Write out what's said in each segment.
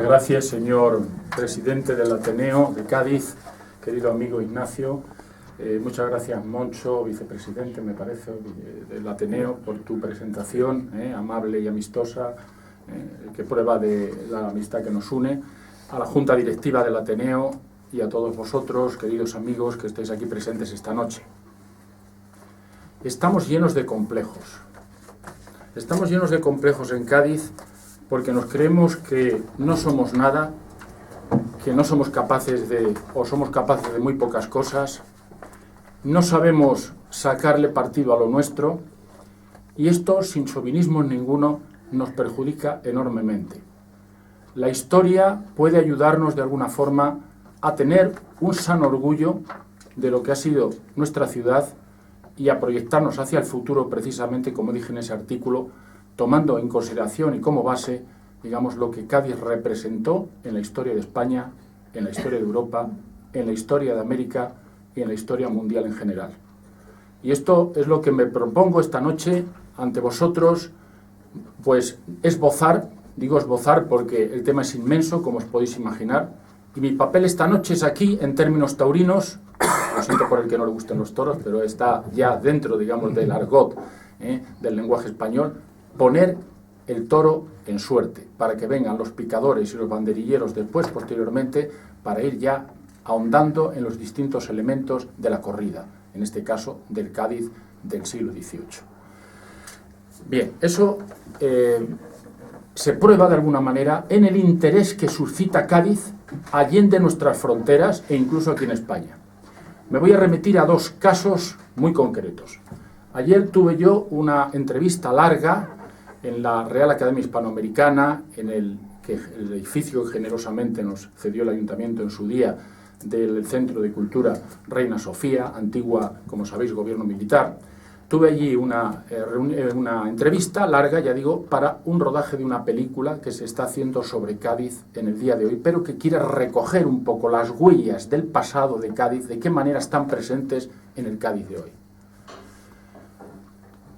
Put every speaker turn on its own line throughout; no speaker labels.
gracias, señor presidente del Ateneo de Cádiz, querido amigo Ignacio. Muchas gracias, Moncho, vicepresidente, me parece, del Ateneo, por tu presentación amable y amistosa, que prueba de la amistad que nos une. A la Junta Directiva del Ateneo y a todos vosotros, queridos amigos, que estáis aquí presentes esta noche. Estamos llenos de complejos. Estamos llenos de complejos en Cádiz porque nos creemos que no somos nada, que no somos capaces de, o somos capaces de muy pocas cosas, no sabemos sacarle partido a lo nuestro, y esto, sin chauvinismo ninguno, nos perjudica enormemente. La historia puede ayudarnos de alguna forma a tener un sano orgullo de lo que ha sido nuestra ciudad y a proyectarnos hacia el futuro, precisamente, como dije en ese artículo, tomando en consideración y como base, digamos, lo que Cádiz representó en la historia de España, en la historia de Europa, en la historia de América y en la historia mundial en general. Y esto es lo que me propongo esta noche ante vosotros, pues esbozar, digo esbozar porque el tema es inmenso, como os podéis imaginar, y mi papel esta noche es aquí, en términos taurinos, lo siento por el que no le gusten los toros, pero está ya dentro, digamos, del argot del lenguaje español, poner el toro en suerte, para que vengan los picadores y los banderilleros después, posteriormente, para ir ya ahondando en los distintos elementos de la corrida, en este caso del Cádiz del siglo XVIII. Bien, eso se prueba de alguna manera en el interés que suscita Cádiz allende nuestras fronteras e incluso aquí en España. Me voy a remitir a dos casos muy concretos. Ayer tuve yo una entrevista larga en la Real Academia Hispanoamericana, en el edificio que generosamente nos cedió el Ayuntamiento en su día del Centro de Cultura Reina Sofía, antigua, como sabéis, gobierno militar. Tuve allí una entrevista larga, ya digo, para un rodaje de una película que se está haciendo sobre Cádiz en el día de hoy, pero que quiere recoger un poco las huellas del pasado de Cádiz, de qué manera están presentes en el Cádiz de hoy.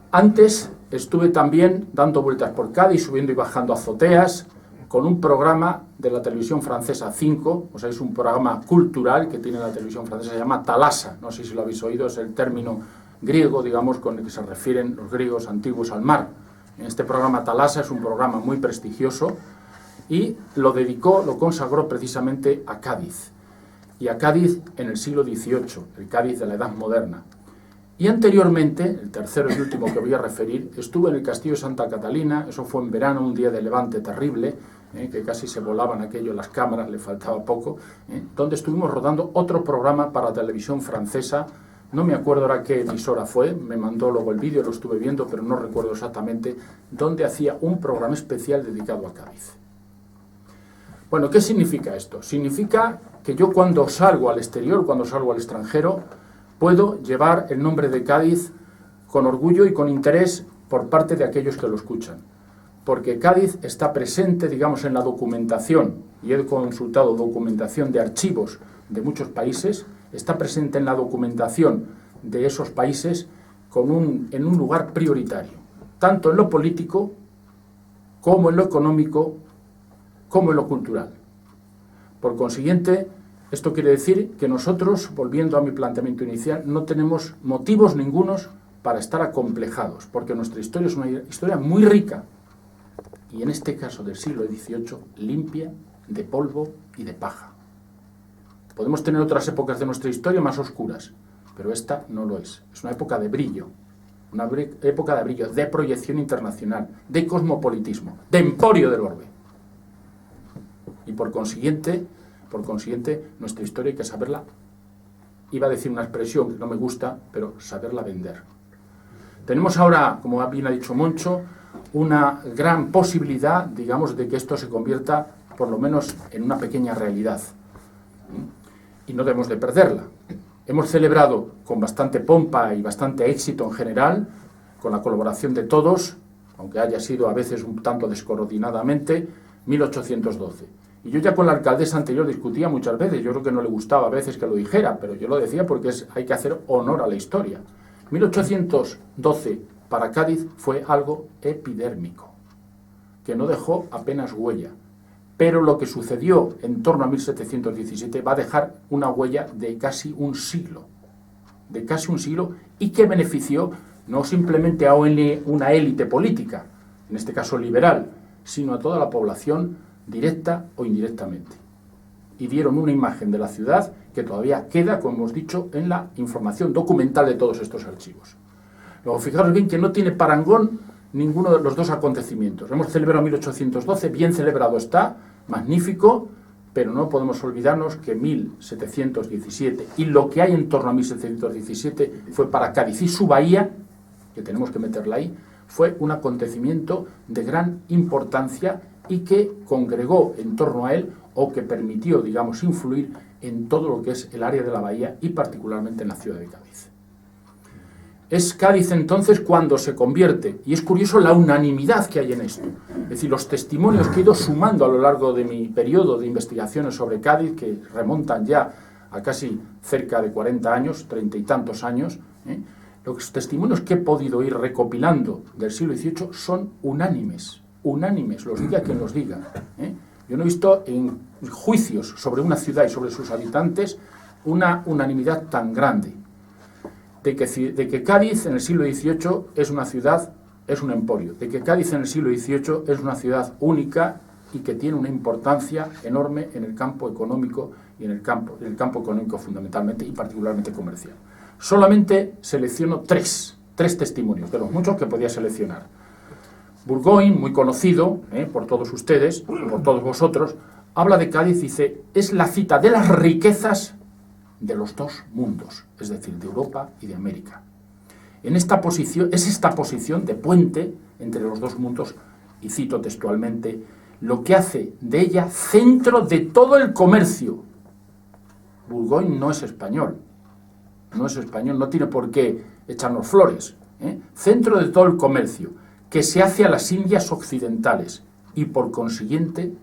Antes estuve también dando vueltas por Cádiz, subiendo y bajando azoteas, con un programa de la televisión francesa 5, o sea, es un programa cultural que tiene la televisión francesa, se llama Thalassa, no sé si lo habéis oído, es el término griego, digamos, con el que se refieren los griegos antiguos al mar. En este programa Thalassa es un programa muy prestigioso y lo consagró precisamente a Cádiz, y a Cádiz en el siglo XVIII, el Cádiz de la Edad Moderna. Y anteriormente, el tercero y último que voy a referir, estuve en el Castillo de Santa Catalina, eso fue en verano, un día de levante terrible, que casi se volaban aquello las cámaras, le faltaba poco, donde estuvimos rodando otro programa para la televisión francesa, no me acuerdo ahora qué emisora fue, me mandó luego el vídeo, lo estuve viendo, pero no recuerdo exactamente, donde hacía un programa especial dedicado a Cádiz. Bueno, ¿qué significa esto? Significa que yo cuando salgo al exterior, cuando salgo al extranjero, puedo llevar el nombre de Cádiz con orgullo y con interés por parte de aquellos que lo escuchan. Porque Cádiz está presente, digamos, en la documentación, y he consultado documentación de archivos de muchos países, está presente en la documentación de esos países en un lugar prioritario, tanto en lo político, como en lo económico, como en lo cultural. Por consiguiente, esto quiere decir que nosotros, volviendo a mi planteamiento inicial, no tenemos motivos ningunos para estar acomplejados, porque nuestra historia es una historia muy rica, y en este caso del siglo XVIII, limpia de polvo y de paja. Podemos tener otras épocas de nuestra historia más oscuras, pero esta no lo es. Es una época de brillo, de proyección internacional, de cosmopolitismo, de emporio del orbe. Y por consiguiente, nuestra historia hay que saberla, iba a decir una expresión que no me gusta, pero saberla vender. Tenemos ahora, como bien ha dicho Moncho, una gran posibilidad, digamos, de que esto se convierta, por lo menos, en una pequeña realidad. Y no debemos de perderla. Hemos celebrado con bastante pompa y bastante éxito en general, con la colaboración de todos, aunque haya sido a veces un tanto descoordinadamente, 1812. Y yo ya con la alcaldesa anterior discutía muchas veces, yo creo que no le gustaba a veces que lo dijera, pero yo lo decía porque hay que hacer honor a la historia. 1812 para Cádiz fue algo epidérmico, que no dejó apenas huella. pero lo que sucedió en torno a 1717 va a dejar una huella de casi un siglo, y que benefició no simplemente a una élite política, en este caso liberal, sino a toda la población directa o indirectamente. Y dieron una imagen de la ciudad que todavía queda, como hemos dicho, en la información documental de todos estos archivos. Luego, fijaros bien que no tiene parangón ninguno de los dos acontecimientos. Hemos celebrado 1812, bien celebrado está, magnífico, pero no podemos olvidarnos que 1717 y lo que hay en torno a 1717 fue para Cádiz y su bahía, que tenemos que meterla ahí, fue un acontecimiento de gran importancia y que congregó en torno a él, o que permitió, digamos, influir en todo lo que es el área de la bahía y particularmente en la ciudad de Cádiz. Es Cádiz entonces cuando se convierte, y es curioso la unanimidad que hay en esto, es decir, los testimonios que he ido sumando a lo largo de mi periodo de investigaciones sobre Cádiz, que remontan ya a casi cerca de 40 años, 30 y tantos años, los testimonios que he podido ir recopilando del siglo XVIII son unánimes, los diga quien los diga. Yo no he visto en juicios sobre una ciudad y sobre sus habitantes una unanimidad tan grande. De que Cádiz en el siglo XVIII es una ciudad, es un emporio, de que Cádiz en el siglo XVIII es una ciudad única y que tiene una importancia enorme en el campo económico y en el campo económico fundamentalmente y particularmente comercial. Solamente selecciono tres testimonios de los muchos que podía seleccionar. Burgoyne, muy conocido por todos ustedes, por todos vosotros, habla de Cádiz y dice, es la cita de las riquezas de los dos mundos, es decir, de Europa y de América. Es esta posición de puente entre los dos mundos, y cito textualmente, lo que hace de ella centro de todo el comercio. Burgoyne no es español, no tiene por qué echarnos flores. Centro de todo el comercio, que se hace a las Indias occidentales, y por consiguiente,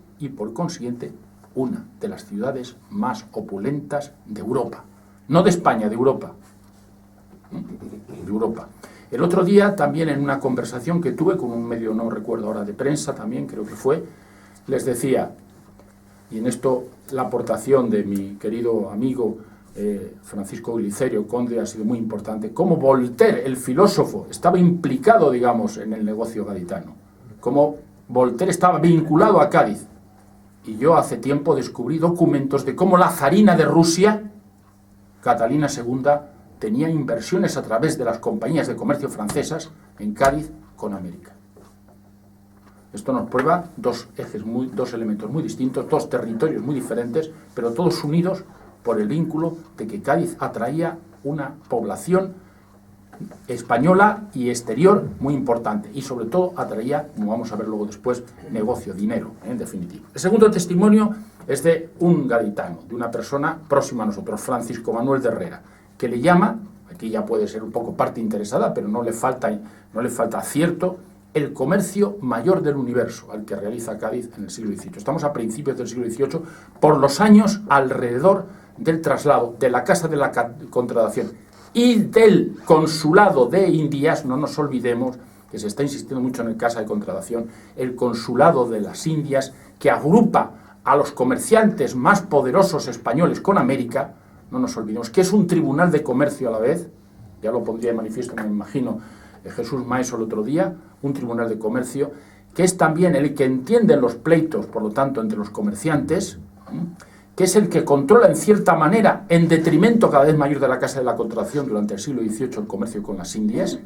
una de las ciudades más opulentas de Europa. No de España, de Europa. De Europa. El otro día, también en una conversación que tuve con un medio, no recuerdo ahora, de prensa también, creo que fue, les decía, y en esto la aportación de mi querido amigo Francisco Glicerio Conde ha sido muy importante, cómo Voltaire, el filósofo, estaba implicado, digamos, en el negocio gaditano. Cómo Voltaire estaba vinculado a Cádiz. Y yo hace tiempo descubrí documentos de cómo la zarina de Rusia, Catalina II, tenía inversiones a través de las compañías de comercio francesas en Cádiz con América. Esto nos prueba dos elementos muy distintos, dos territorios muy diferentes, pero todos unidos por el vínculo de que Cádiz atraía una población española y exterior muy importante, y sobre todo atraía, como vamos a ver luego después, negocio, dinero, en definitiva. El segundo testimonio es de un gaditano, de una persona próxima a nosotros, Francisco Manuel de Herrera, que le llama, aquí ya puede ser un poco parte interesada, pero no le falta acierto, el comercio mayor del universo al que realiza Cádiz en el siglo XVIII. Estamos a principios del siglo XVIII, por los años alrededor del traslado de la Casa de la Contratación y del Consulado de Indias. No nos olvidemos que se está insistiendo mucho en el Casa de Contratación, el Consulado de las Indias, que agrupa a los comerciantes más poderosos españoles con América. No nos olvidemos que es un tribunal de comercio a la vez, ya lo pondría de manifiesto, me imagino, Jesús Maeso el otro día, un tribunal de comercio, que es también el que entiende los pleitos, por lo tanto, entre los comerciantes, que es el que controla en cierta manera, en detrimento cada vez mayor de la Casa de la Contratación durante el siglo XVIII, el comercio con las Indias,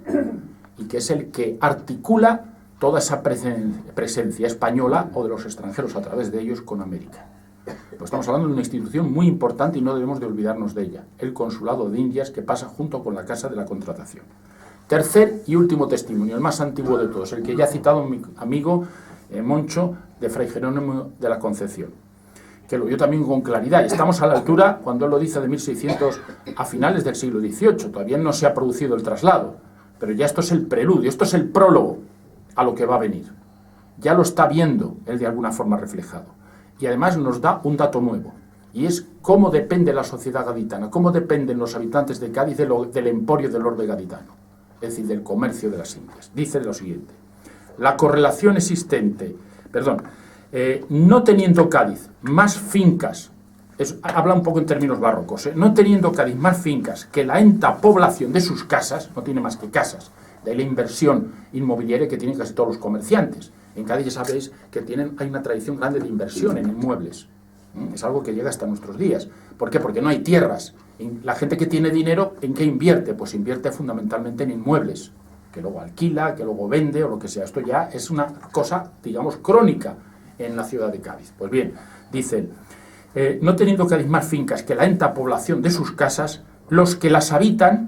y que es el que articula toda esa presencia española o de los extranjeros a través de ellos con América. Pues estamos hablando de una institución muy importante y no debemos de olvidarnos de ella, el Consulado de Indias, que pasa junto con la Casa de la Contratación. Tercer y último testimonio, el más antiguo de todos, el que ya ha citado mi amigo Moncho, de Fray Jerónimo de la Concepción, que lo vio también con claridad. Y estamos a la altura, cuando él lo dice, de 1600 a finales del siglo XVIII. Todavía no se ha producido el traslado, pero ya esto es el preludio, esto es el prólogo a lo que va a venir. Ya lo está viendo él de alguna forma reflejado. Y además nos da un dato nuevo, y es cómo depende la sociedad gaditana, cómo dependen los habitantes de Cádiz del emporio del orbe gaditano, es decir, del comercio de las Indias. Dice lo siguiente: la correlación existente, no teniendo Cádiz más fincas, habla un poco en términos barrocos, no teniendo Cádiz más fincas que la enta población de sus casas, no tiene más que casas, de ahí la inversión inmobiliaria que tienen casi todos los comerciantes. En Cádiz ya sabéis que hay una tradición grande de inversión en inmuebles. Es algo que llega hasta nuestros días. ¿Por qué? Porque no hay tierras. La gente que tiene dinero, ¿en qué invierte? Pues invierte fundamentalmente en inmuebles, que luego alquila, que luego vende o lo que sea. Esto ya es una cosa, digamos, crónica en la ciudad de Cádiz. Pues bien, dicen, no teniendo Cádiz más fincas que la enta población de sus casas, los que las habitan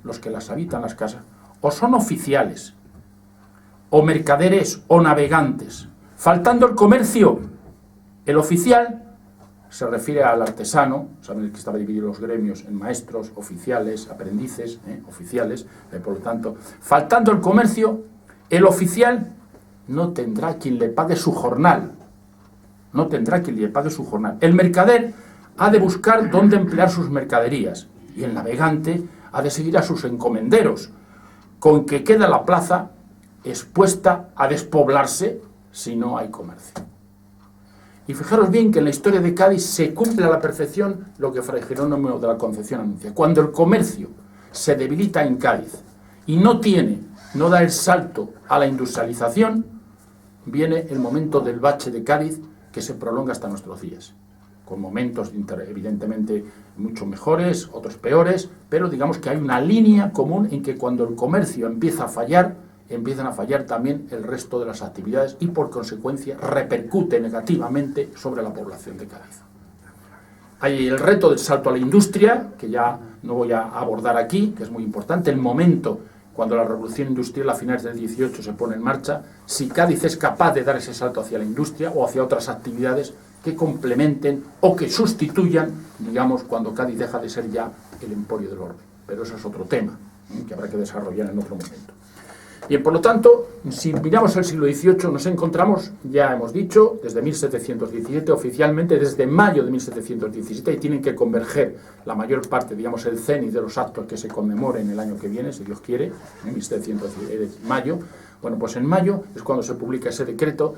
las casas, o son oficiales, o mercaderes, o navegantes. Faltando el comercio, el oficial se refiere al artesano, saben que estaba dividido los gremios en maestros, oficiales, aprendices, oficiales, por lo tanto, faltando el comercio, el oficial no tendrá quien le pague su jornal. No tendrá quien le pague su jornal. El mercader ha de buscar dónde emplear sus mercaderías y el navegante ha de seguir a sus encomenderos, con que queda la plaza expuesta a despoblarse si no hay comercio. Y fijaros bien que en la historia de Cádiz se cumple a la perfección lo que Fray Jerónimo de la Concepción anuncia. Cuando el comercio se debilita en Cádiz y no da el salto a la industrialización, viene el momento del bache de Cádiz que se prolonga hasta nuestros días, con momentos evidentemente mucho mejores, otros peores, pero digamos que hay una línea común en que cuando el comercio empieza a fallar, empiezan a fallar también el resto de las actividades y por consecuencia repercute negativamente sobre la población de Cádiz. Hay el reto del salto a la industria, que ya no voy a abordar aquí, que es muy importante, el momento cuando la revolución industrial a finales del 18 se pone en marcha, si Cádiz es capaz de dar ese salto hacia la industria o hacia otras actividades que complementen o que sustituyan, digamos, cuando Cádiz deja de ser ya el emporio del orbe. Pero eso es otro tema, que habrá que desarrollar en otro momento. Bien, por lo tanto, si miramos el siglo XVIII, nos encontramos, ya hemos dicho, desde 1717, oficialmente desde mayo de 1717, y tienen que converger la mayor parte, digamos, el cenit de los actos que se conmemoren el año que viene, si Dios quiere, en 1717, mayo. Bueno, pues en mayo es cuando se publica ese decreto,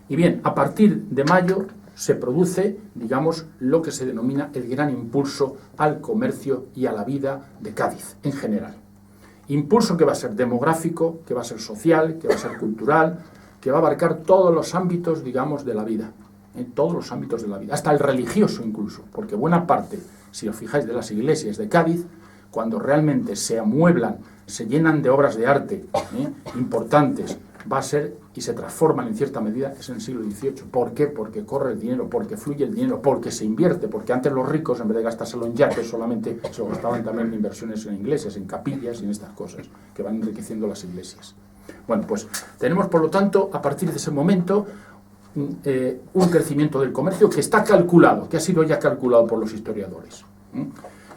y bien, a partir de mayo se produce, digamos, lo que se denomina el gran impulso al comercio y a la vida de Cádiz en general. Impulso que va a ser demográfico, que va a ser social, que va a ser cultural, que va a abarcar todos los ámbitos, digamos, de la vida, en todos los ámbitos de la vida, hasta el religioso incluso, porque buena parte, si os fijáis, de las iglesias de Cádiz, cuando realmente se amueblan, se llenan de obras de arte importantes, va a ser y se transforman en cierta medida, es en el siglo XVIII. ¿Por qué? Porque corre el dinero, porque fluye el dinero, porque se invierte, porque antes los ricos, en vez de gastárselo en yates, solamente se lo gastaban también en inversiones en iglesias, en capillas y en estas cosas, que van enriqueciendo las iglesias. Bueno, pues tenemos, por lo tanto, a partir de ese momento, un crecimiento del comercio que está calculado, que ha sido ya calculado por los historiadores.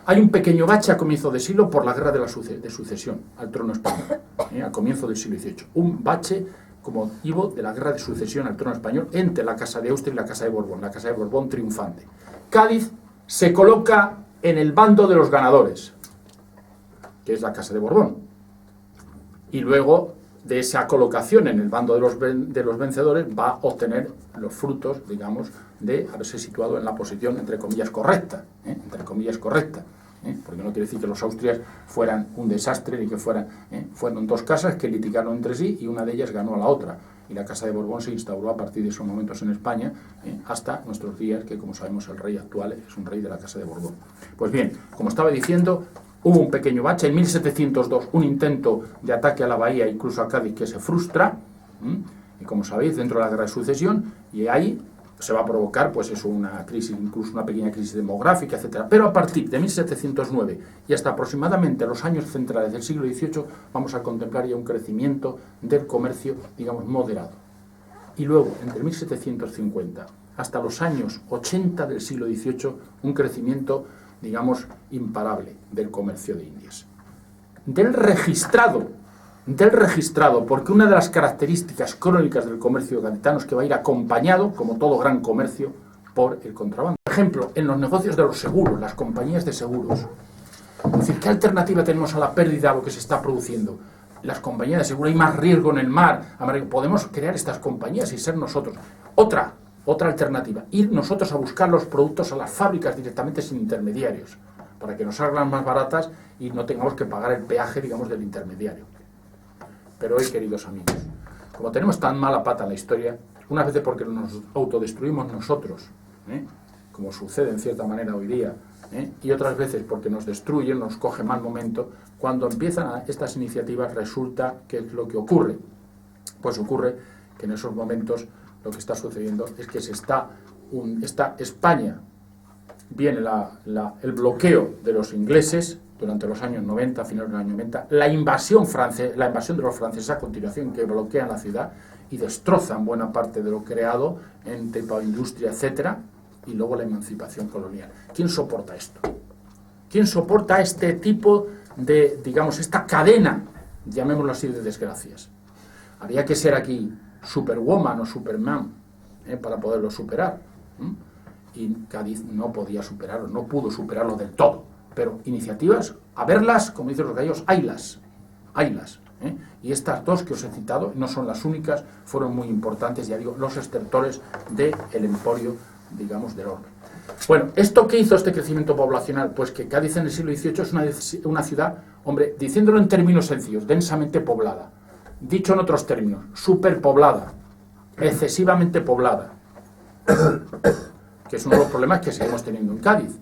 Hay un pequeño bache a comienzo de siglo por la guerra de sucesión al trono español, a comienzo del siglo XVIII. Un bache como motivo de la guerra de sucesión al trono español entre la Casa de Austria y la Casa de Borbón, triunfante. Cádiz se coloca en el bando de los ganadores, que es la Casa de Borbón. Y luego de esa colocación en el bando de los vencedores va a obtener los frutos, digamos, de haberse situado en la posición, entre comillas, correcta, porque no quiere decir que los austrias fueran un desastre ni que fueron dos casas que litigaron entre sí y una de ellas ganó a la otra. Y la Casa de Borbón se instauró a partir de esos momentos en España hasta nuestros días, que como sabemos el rey actual es un rey de la Casa de Borbón. Pues bien, como estaba diciendo, hubo un pequeño bache. En 1702 un intento de ataque a la bahía, incluso a Cádiz, que se frustra, y como sabéis, dentro de la guerra de sucesión, y ahí se va a provocar, pues eso, una crisis, incluso una pequeña crisis demográfica, etcétera. Pero a partir de 1709 y hasta aproximadamente los años centrales del siglo XVIII vamos a contemplar ya un crecimiento del comercio, digamos, moderado. Y luego, entre 1750 hasta los años 80 del siglo XVIII, un crecimiento, digamos, imparable del comercio de Indias. Del registrado, porque una de las características crónicas del comercio gaditano es que va a ir acompañado, como todo gran comercio, por el contrabando. Por ejemplo, en los negocios de los seguros, las compañías de seguros. Es decir, ¿qué alternativa tenemos a la pérdida, a lo que se está produciendo? Las compañías de seguro, hay más riesgo en el mar, podemos crear estas compañías y ser nosotros. Otra, Otra alternativa, ir nosotros a buscar los productos a las fábricas directamente sin intermediarios, para que nos salgan más baratas y no tengamos que pagar el peaje, digamos, del intermediario. Pero hoy, queridos amigos, como tenemos tan mala pata en la historia, una vez porque nos autodestruimos nosotros, como sucede en cierta manera hoy día, y otras veces porque nos destruyen, nos coge mal momento, cuando empiezan estas iniciativas resulta que es lo que ocurre. Pues ocurre que en esos momentos lo que está sucediendo es que está España, viene el bloqueo de los ingleses durante los años 90, finales de los años 90, la invasión de los franceses a continuación, que bloquean la ciudad y destrozan buena parte de lo creado en tipo de industria, etcétera, y luego la emancipación colonial. ¿Quién soporta esto? ¿Quién soporta este tipo de, digamos, esta cadena, llamémoslo así, de desgracias? Había que ser aquí Superwoman o Superman para poderlo superar. Y Cádiz no podía superarlo, no pudo superarlo del todo. Pero iniciativas, a verlas, como dicen los gallegos, haylas. Y estas dos que os he citado, no son las únicas, fueron muy importantes, ya digo, los estertores del emporio, digamos, del orbe. Bueno, ¿esto qué hizo este crecimiento poblacional? Pues que Cádiz en el siglo XVIII es una ciudad, hombre, diciéndolo en términos sencillos, densamente poblada. Dicho en otros términos, superpoblada, excesivamente poblada, que es uno de los problemas que seguimos teniendo en Cádiz.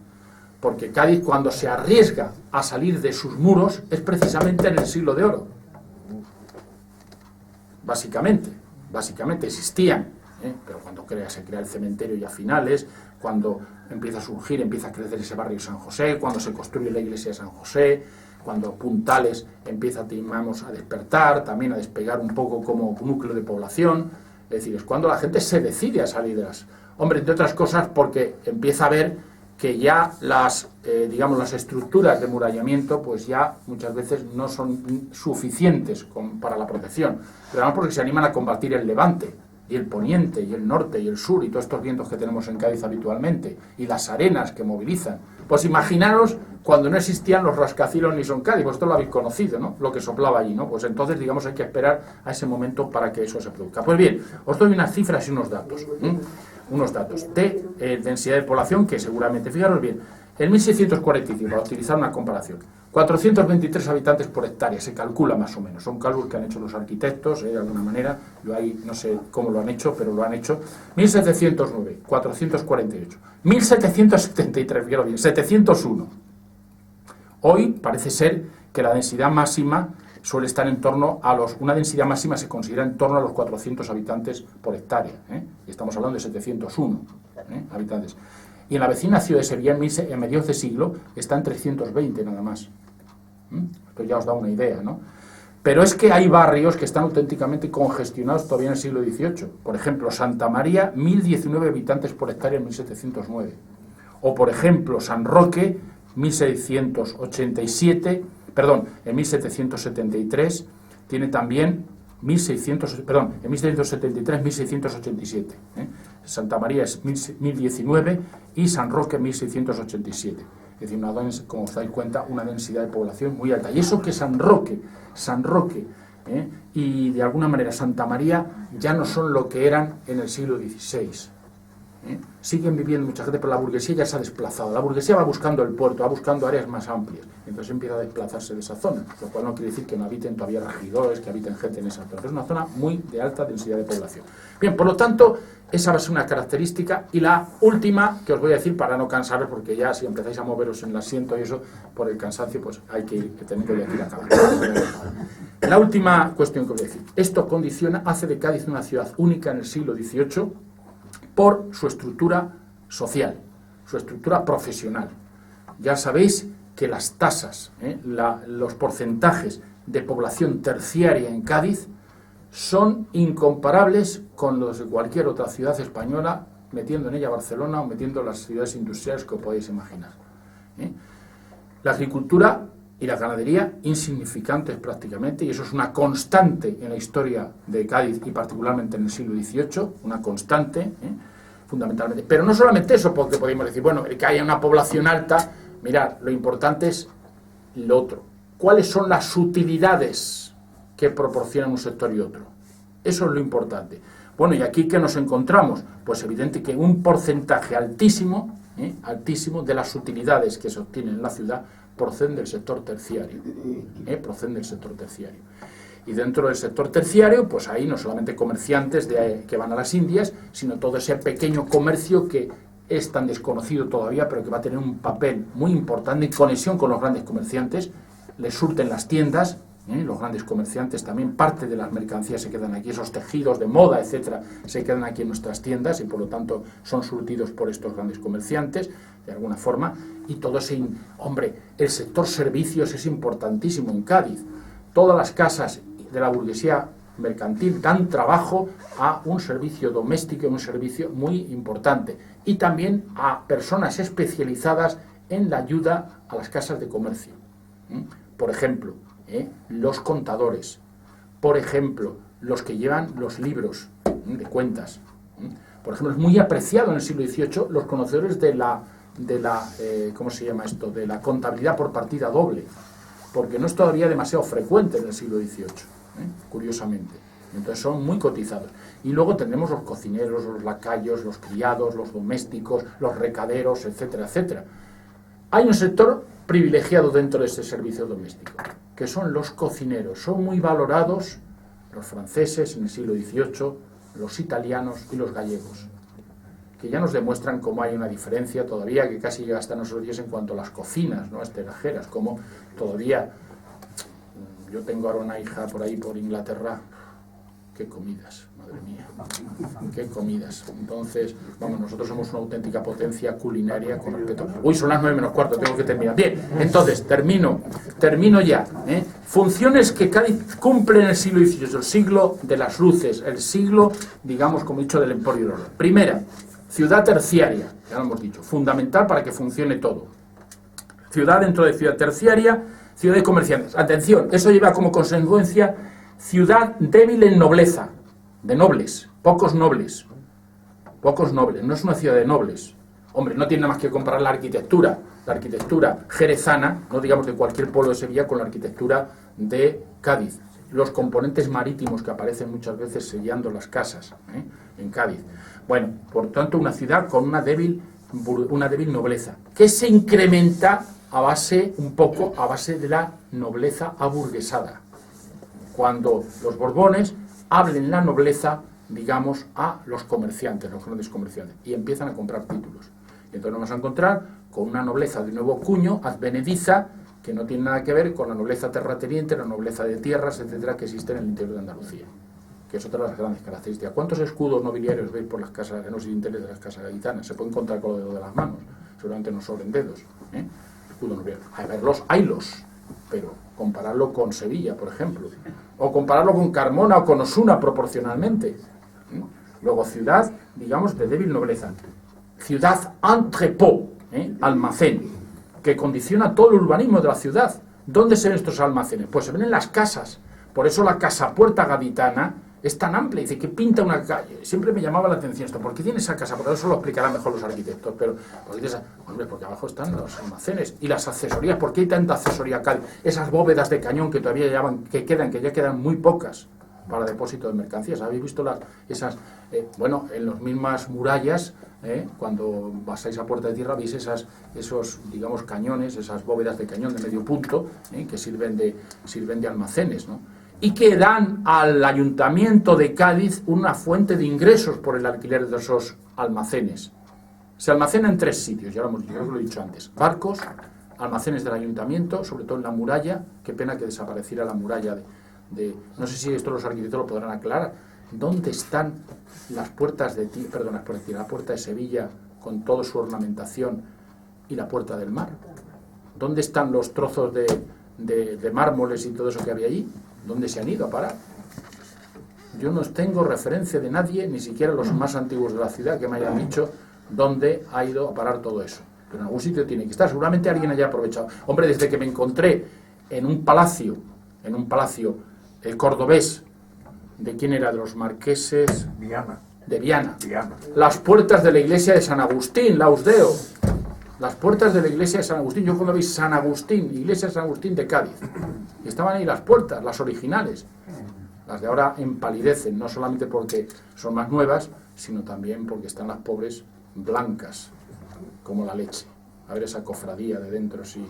Porque Cádiz, cuando se arriesga a salir de sus muros, es precisamente en el siglo de oro. Básicamente existían, pero cuando se crea el cementerio ya a finales, cuando empieza a surgir, empieza a crecer ese barrio de San José, cuando se construye la iglesia de San José, cuando Puntales empieza, digamos, a despertar, también a despegar un poco como núcleo de población, es decir, es cuando la gente se decide a salir de las... Hombre, entre otras cosas porque empieza a ver que ya las estructuras de murallamiento pues ya muchas veces no son suficientes para la protección, pero además porque se animan a combatir el levante y el poniente y el norte y el sur y todos estos vientos que tenemos en Cádiz habitualmente y las arenas que movilizan. Pues imaginaros cuando no existían los rascacielos ni son Cádiz, vosotros lo habéis conocido, ¿no? Lo que soplaba allí, ¿no? Pues entonces, digamos, hay que esperar a ese momento para que eso se produzca. Pues bien, os doy unas cifras y unos datos. Unos datos de densidad de población que seguramente, fijaros bien, en 1645, para utilizar una comparación, 423 habitantes por hectárea, se calcula más o menos, son cálculos que han hecho los arquitectos, de alguna manera, yo ahí no sé cómo lo han hecho, pero lo han hecho. 1709, 448, 1773, fijaros bien, 701. Hoy parece ser que la densidad máxima suele estar en torno a una densidad máxima se considera en torno a los 400 habitantes por hectárea, y estamos hablando de 701 habitantes. Y en la vecina ciudad de Sevilla, en mediados de siglo, está en 320 nada más. Esto ya os da una idea, ¿no? Pero es que hay barrios que están auténticamente congestionados todavía en el siglo XVIII. Por ejemplo, Santa María, 1019 habitantes por hectárea en 1709. O, por ejemplo, San Roque, en 1773, tiene también en 1773, 1687. Santa María es 1019 y San Roque 1687. Es decir, como os dais cuenta, una densidad de población muy alta. Y eso que San Roque y de alguna manera Santa María ya no son lo que eran en el siglo XVI. Siguen viviendo mucha gente, pero la burguesía ya se ha desplazado. La burguesía va buscando el puerto, va buscando áreas más amplias. Entonces empieza a desplazarse de esa zona, lo cual no quiere decir que no habiten todavía regidores, que habiten gente en esa zona. Es una zona muy de alta densidad de población. Bien, por lo tanto, esa va a ser una característica. Y la última que os voy a decir, para no cansaros, porque ya si empezáis a moveros en el asiento y eso, por el cansancio, pues hay que tener que ir a acabar. La última cuestión que os voy a decir. Esto hace de Cádiz una ciudad única en el siglo XVIII, por su estructura social, su estructura profesional. Ya sabéis que las tasas, los porcentajes de población terciaria en Cádiz son incomparables con los de cualquier otra ciudad española, metiendo en ella Barcelona o metiendo las ciudades industriales que os podéis imaginar. La agricultura y la ganadería insignificantes prácticamente, y eso es una constante en la historia de Cádiz y particularmente en el siglo XVIII, una constante, fundamentalmente. Pero no solamente eso, porque podemos decir, bueno, el que haya una población alta, mirad, lo importante es lo otro. ¿Cuáles son las utilidades que proporcionan un sector y otro? Eso es lo importante. Bueno, ¿y aquí qué nos encontramos? Pues evidente que un porcentaje altísimo, altísimo de las utilidades que se obtienen en la ciudad proceden del sector terciario, proceden del sector terciario. Y dentro del sector terciario, pues ahí no solamente comerciantes que van a las Indias, sino todo ese pequeño comercio que es tan desconocido todavía, pero que va a tener un papel muy importante en conexión con los grandes comerciantes. Les surten las tiendas, los grandes comerciantes también, parte de las mercancías se quedan aquí, esos tejidos de moda, etcétera, se quedan aquí en nuestras tiendas y por lo tanto son surtidos por estos grandes comerciantes, de alguna forma, y todo ese... Hombre, el sector servicios es importantísimo en Cádiz. Todas las casas de la burguesía mercantil dan trabajo a un servicio doméstico, un servicio muy importante, y también a personas especializadas en la ayuda a las casas de comercio. Por ejemplo, los contadores, por ejemplo, los que llevan los libros de cuentas. Por ejemplo, es muy apreciado en el siglo XVIII los conocedores de la ¿cómo se llama esto?, de la contabilidad por partida doble, porque no es todavía demasiado frecuente en el siglo XVIII, curiosamente. Entonces son muy cotizados. Y luego tenemos los cocineros, los lacayos, los criados, los domésticos, los recaderos, etcétera, etcétera. Hay un sector privilegiado dentro de ese servicio doméstico, que son los cocineros. Son muy valorados los franceses en el siglo XVIII, los italianos y los gallegos, que ya nos demuestran cómo hay una diferencia todavía que casi llega hasta nuestros días en cuanto a las cocinas, ¿no?, extranjeras, como todavía... Yo tengo ahora una hija por ahí, por Inglaterra. ¡Qué comidas! Madre mía. ¡Qué comidas! Entonces, vamos, nosotros somos una auténtica potencia culinaria con respecto... Uy, son las 9:15, tengo que terminar. Bien, entonces, termino ya. Funciones que Cádiz cumple en el siglo XVIII, el siglo de las luces, el siglo, digamos, como he dicho, del emporio del oro. Primera, ciudad terciaria, ya lo hemos dicho, fundamental para que funcione todo. Ciudad dentro de ciudad terciaria, ciudad de comerciantes. Atención, eso lleva como consecuencia ciudad débil en nobleza, de nobles, pocos nobles, no es una ciudad de nobles. Hombre, no tiene nada más que comparar la arquitectura jerezana, no digamos de cualquier pueblo de Sevilla, con la arquitectura de Cádiz. Los componentes marítimos que aparecen muchas veces sellando las casas en Cádiz. Bueno, por tanto, una ciudad con una débil nobleza, que se incrementa a base de la nobleza aburguesada. Cuando los Borbones hablen la nobleza, digamos, a los comerciantes, los grandes comerciantes, y empiezan a comprar títulos. Y entonces nos vamos a encontrar con una nobleza de nuevo cuño, advenediza, que no tiene nada que ver con la nobleza terrateniente, la nobleza de tierras, etcétera, que existe en el interior de Andalucía, que es otra de las grandes características. ¿Cuántos escudos nobiliarios veis por las casas, en los dinteles de las casas gaditanas? Se pueden contar con los dedos de las manos, seguramente no sobren dedos, escudo nobiliario. Haylos, pero compararlo con Sevilla, por ejemplo, o compararlo con Carmona o con Osuna proporcionalmente. Luego, ciudad, digamos, de débil nobleza. Ciudad entrepôt, almacén, que condiciona todo el urbanismo de la ciudad. ¿Dónde se ven estos almacenes? Pues se ven en las casas. Por eso la casa puerta gaditana es tan amplia. Dice que pinta una calle. Siempre me llamaba la atención esto. ¿Por qué tiene esa casa? Por eso lo explicarán mejor los arquitectos. Pero, porque abajo están los almacenes y las accesorías. ¿Por qué hay tanta accesoría acá? Esas bóvedas de cañón que todavía que ya quedan muy pocas para depósito de mercancías. ¿Habéis visto esas? En las mismas murallas, cuando pasáis a Puerta de Tierra, veis esos, digamos, cañones, esas bóvedas de cañón de medio punto, que sirven de almacenes, ¿no? Y que dan al Ayuntamiento de Cádiz una fuente de ingresos por el alquiler de esos almacenes. Se almacena en 3 sitios, ya lo he dicho antes: barcos, almacenes del Ayuntamiento, sobre todo en la muralla. Qué pena que desapareciera la muralla no sé si esto los arquitectos lo podrán aclarar. ¿Dónde están las puertas la puerta de Sevilla con toda su ornamentación y la puerta del mar? ¿Dónde están los trozos de mármoles y todo eso que había allí? ¿Dónde se han ido a parar? Yo no tengo referencia de nadie, ni siquiera los más antiguos de la ciudad, que me hayan dicho dónde ha ido a parar todo eso. Pero en algún sitio tiene que estar. Seguramente alguien haya aprovechado. Hombre, desde que me encontré en un palacio el cordobés, ¿de quién era? De los marqueses de Viana. Las puertas de la iglesia de San Agustín, Lausdeo. Las puertas de la iglesia de San Agustín. Yo cuando veis San Agustín, iglesia de San Agustín de Cádiz, y estaban ahí las puertas, las originales. Las de ahora empalidecen, no solamente porque son más nuevas, sino también porque están las pobres blancas, como la leche. A ver esa cofradía de dentro, si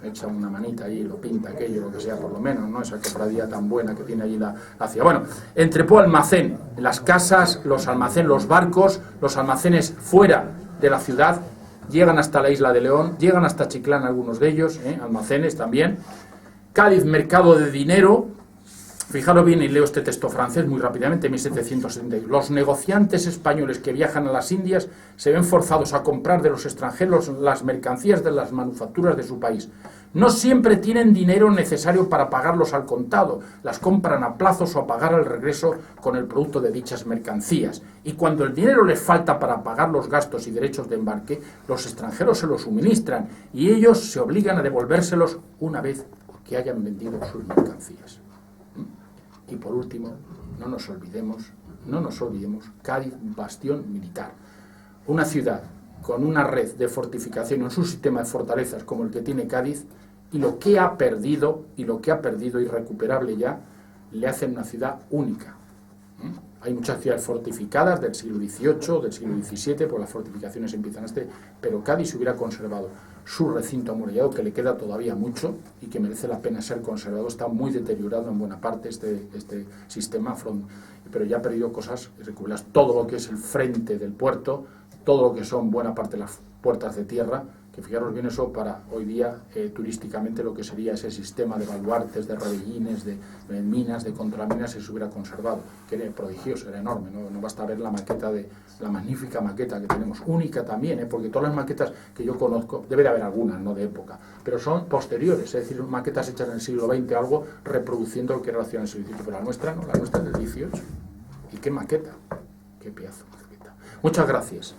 echa una manita ahí, lo pinta aquello, lo que sea, por lo menos, ¿no? Esa cofradía tan buena que tiene allí la ciudad. Bueno, Entrepó almacén, las casas, los almacenes, los barcos, los almacenes fuera de la ciudad, llegan hasta la isla de León, llegan hasta Chiclana algunos de ellos, almacenes también. Cádiz, mercado de dinero. Fijaros bien, y leo este texto francés muy rápidamente, 1770. Los negociantes españoles que viajan a las Indias se ven forzados a comprar de los extranjeros las mercancías de las manufacturas de su país. No siempre tienen dinero necesario para pagarlos al contado, las compran a plazos o a pagar al regreso con el producto de dichas mercancías. Y cuando el dinero les falta para pagar los gastos y derechos de embarque, los extranjeros se los suministran y ellos se obligan a devolvérselos una vez que hayan vendido sus mercancías. Y por último, no nos olvidemos, Cádiz, bastión militar. Una ciudad con una red de fortificación en su sistema de fortalezas como el que tiene Cádiz, y lo que ha perdido, irrecuperable ya, le hacen una ciudad única. Hay muchas ciudades fortificadas del siglo XVIII, del siglo XVII, pues las fortificaciones empiezan pero Cádiz se hubiera conservado su recinto amurallado, que le queda todavía mucho y que merece la pena ser conservado. Está muy deteriorado en buena parte este sistema, pero ya ha perdido cosas irrecuperables. Todo lo que es el frente del puerto, todo lo que son buena parte de las puertas de tierra, que fijaros bien eso para hoy día turísticamente lo que sería ese sistema de baluartes, de rebellines, de minas, de contraminas, se hubiera conservado, que era prodigioso, era enorme, no basta ver la magnífica maqueta que tenemos, única también, porque todas las maquetas que yo conozco, debe de haber algunas, no de época, pero son posteriores, es decir, maquetas hechas en el siglo XX, algo reproduciendo lo que era la ciudad en el siglo XVIII, pero la nuestra no, la nuestra es del XVIII. ¿Y qué maqueta? Qué pedazo de maqueta. Muchas gracias.